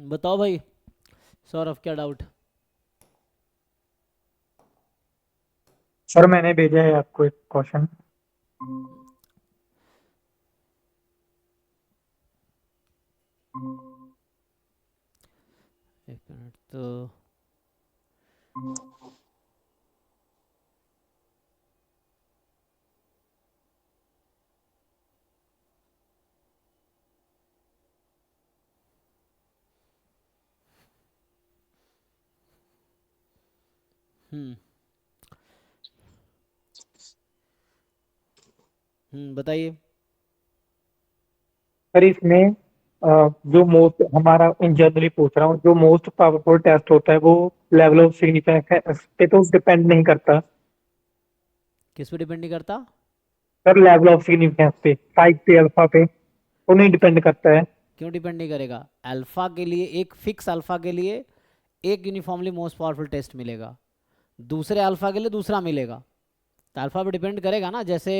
बताओ भाई। सौरभ क्या डाउट? सर मैंने भेजा है आपको एक क्वेश्चन। एक मिनट तो। हम्म। बताइए। सर इसमें जो मोस्ट हमारा इन जनरली पूछ रहा हूँ, जो मोस्ट पावरफुल टेस्ट होता है वो लेवल ऑफ सिग्निफिकेंस पे तो डिपेंड नहीं करता। किस पे डिपेंड नहीं करता? सर लेवल ऑफ सिग्निफिकेंस पे, साइज पे, अल्फा पे तो नहीं डिपेंड करता है। क्यों डिपेंड नहीं करेगा? अल्फा के लिए एक फिक्स अल्फा के लिए एक यूनिफॉर्मली मोस्ट पावरफुल टेस्ट मिलेगा, दूसरे अल्फा के लिए दूसरा मिलेगा। तो अल्फा पे डिपेंड करेगा ना। जैसे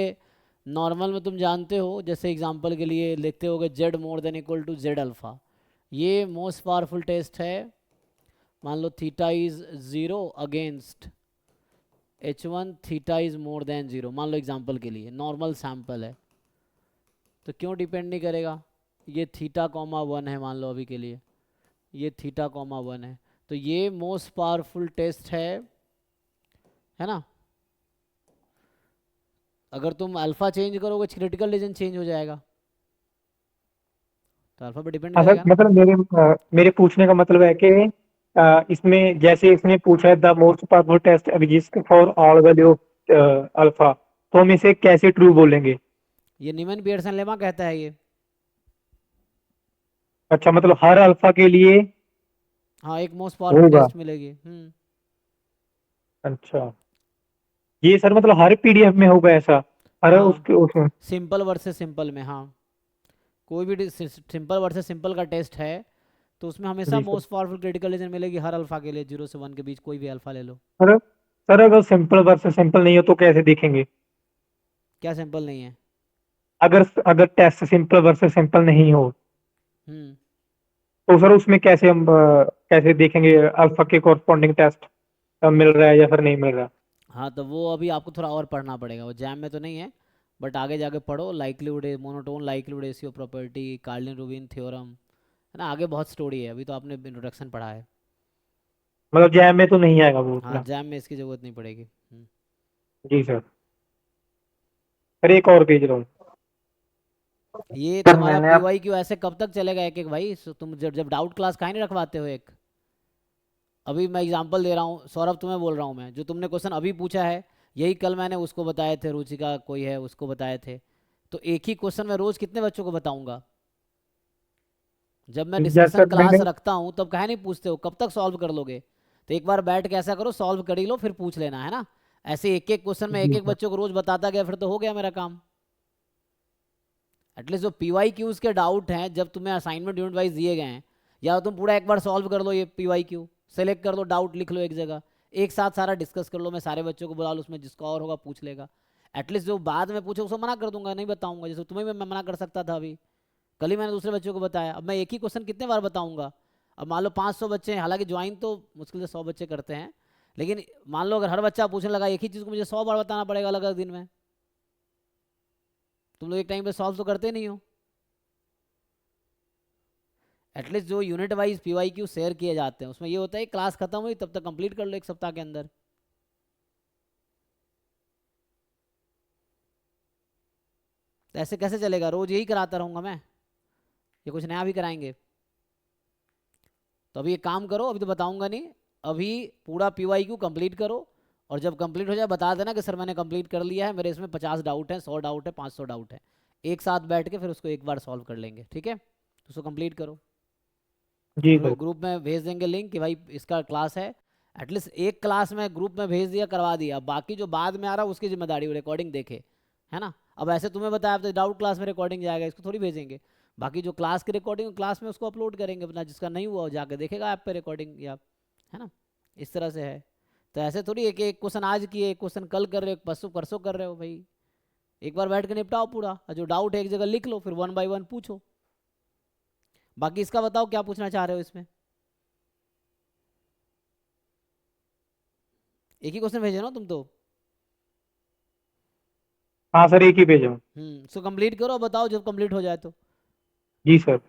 नॉर्मल में तुम जानते हो, जैसे एग्जांपल के लिए लिखते होगे Z more than equal to Z alpha, ये मोस्ट पावरफुल टेस्ट है। मान लो theta is zero against H1, theta is more than zero, मान लो एग्जांपल के लिए नॉर्मल सैंपल है। तो क्यों डिपेंड नहीं करेगा? ये थीटा कॉमा वन है मान लो अभी के लिए, ये थीटा कॉमा वन है, तो ये मोस्ट पावरफुल टेस्ट है ना। अगर तुम अल्फा चेंज करोगे क्रिटिकल रीजन चेंज हो जाएगा, तो अल्फा पे डिपेंड हाँ सर, करेगा ना। मतलब मेरे पूछने का मतलब है कि इसमें जैसे इसने पूछा है the most powerful test exist for all value of alpha, तो हम इसे कैसे ट्रू बोलेंगे? ये नीमन पियर्सन लेमा कहता है ये। अच्छा, मतलब हर अल्फा के लिए हाँ, एक मोस्ट पावरफुल होगा। टेस्ट मिलेगी। अच्छा, ये सर मतलब हर पीडीएफ में होगा ऐसा? हर हाँ, उसके उसमें? सिंपल वर्सेस सिंपल में, हाँ। कोई भी सिंपल वर्सेस सिंपल का टेस्ट है तो उसमें हमेशा जी sir. Most powerful critical region मिलेगी हर अल्फा के लिए, 0 से 1 के बीच कोई भी अल्फा ले लो। सर सर अगर सिंपल वर्सेस सिंपल नहीं हो तो कैसे देखेंगे? क्या सिंपल नहीं है? अगर अगर टेस्ट सिंपल वर्सेस सिंपल नहीं हो हम्म। तो सर उसमें कैसे हम कैसे देखेंगे अल्फा के कॉरस्पॉन्डिंग टेस्ट मिल रहा है या फिर नहीं मिल रहा? हाँ, तो वो अभी आपको थोड़ा और पढ़ना पड़ेगा, वो जैम में तो नहीं है। बट आगे जाके पढ़ो, likelihood monotone likelihood ratio property, Carlin Rubin theorem, है ना। आगे बहुत स्टोरी है, अभी तो आपने इंट्रोडक्शन पढ़ा है। मतलब जैम में तो नहीं आएगा वो हाँ, उतना? जैम में इसकी ज़रूरत नहीं पड़ेगी। जी सर। फिर एक और भेज रहा हूँ। ये सर तुम्हारा मैंने आप। पीवाई क्यू ऐसे कब तक चलेगा एक एक भाई? तुम जब जब डाउट क्लास काहे नहीं रखवाते हो एक? अभी मैं एग्जांपल दे रहा हूँ सौरभ, तुम्हें बोल रहा हूँ मैं, जो तुमने क्वेश्चन अभी पूछा है यही कल मैंने उसको बताए थे, रुचिका कोई है उसको बताए थे। तो एक ही क्वेश्चन मैं रोज कितने बच्चों को बताऊंगा? जब मैं जैसा डिस्कशन क्लास मैंने। रखता हूँ तब काहे नहीं पूछते हो कब तक सॉल्व कर लोगे? तो एक बार बैठ के ऐसा करो, सॉल्व कर ही लो फिर पूछ लेना, है ना। ऐसे एक एक क्वेश्चन में एक जी एक सर। बच्चों को रोज बताता गया फिर तो हो गया मेरा काम। एटलीस्ट जो पीवाई क्यूज के डाउट हैं जब तुम्हें असाइनमेंट यूनिट वाइज दिए गए हैं, या तुम पूरा एक बार सॉल्व कर लो ये पीवाई क्यू, सेलेक्ट कर लो डाउट, लिख लो एक जगह, एक साथ सारा डिस्कस कर लो, मैं सारे बच्चों को बुला लो, उसमें जिसका और होगा पूछ लेगा। एटलीस्ट जो बाद में पूछे उसको मना कर दूंगा, नहीं बताऊंगा, जैसे तुम्हें भी मैं मना कर सकता था अभी। कल ही मैंने दूसरे बच्चों को बताया, अब मैं एक ही क्वेश्चन कितने बार बताऊंगा? अब मान लो 500 बच्चे हैं, हालांकि ज्वाइन तो मुश्किल से 100 बच्चे करते हैं, लेकिन मान लो अगर हर बच्चा पूछने लगा एक ही चीज़ को मुझे 100 बार बताना पड़ेगा अलग अलग दिन में। तुम लोग एक टाइम पे सॉल्व तो करते नहीं हो। एटलीस्ट जो unit wise P Y Q share किए जाते हैं उसमें ये होता है क्लास खत्म हुई तब तक कंप्लीट कर लो एक सप्ताह के अंदर। तो ऐसे कैसे चलेगा? रोज यही कराता रहूंगा मैं? ये कुछ नया भी कराएंगे? तो अभी एक काम करो, अभी तो बताऊंगा नहीं, अभी पूरा पीवाई क्यू कंप्लीट करो, और जब कंप्लीट हो जाए बता देना कि सर मैंने कंप्लीट कर लिया है, मेरे इसमें 50 डाउट है, 100 डाउट है, 500 डाउट है। एक साथ बैठ के फिर उसको एक बार सॉल्व कर लेंगे, ठीक है? तो उसको कंप्लीट करो। जी फिर सर। ग्रुप में भेज देंगे लिंक कि भाई इसका क्लास है। एटलीस्ट एक क्लास में ग्रुप में भेज दिया, करवा दिया, बाकी जो बाद में आ रहा है उसकी जिम्मेदारी, वो रिकॉर्डिंग देखे, है ना। अब ऐसे तुम्हें बताया तो डाउट क्लास में रिकॉर्डिंग जाएगा, इसको थोड़ी भेजेंगे। बाकी जो क्लास की रिकॉर्डिंग क्लास में उसको अपलोड करेंगे अपना, जिसका नहीं हुआ वो जाके देखेगा ऐप पे रिकॉर्डिंग, या, है ना। इस तरह से है। तो ऐसे थोड़ी एक एक क्वेश्चन आज किए, एक क्वेश्चन कल कर रहे हो, परसों परसों कर रहे हो भाई। एक बार बैठ के निपटाओ पूरा, और जो डाउट है एक जगह लिख लो, फिर वन बाय वन पूछो। बाकी इसका बताओ क्या पूछना चाह रहे हो इसमें। एक ही क्वेश्चन भेजे ना तुम तो। हाँ सर, एक ही पेज है। सो कंप्लीट करो, बताओ जब कंप्लीट हो जाए तो। जी सर।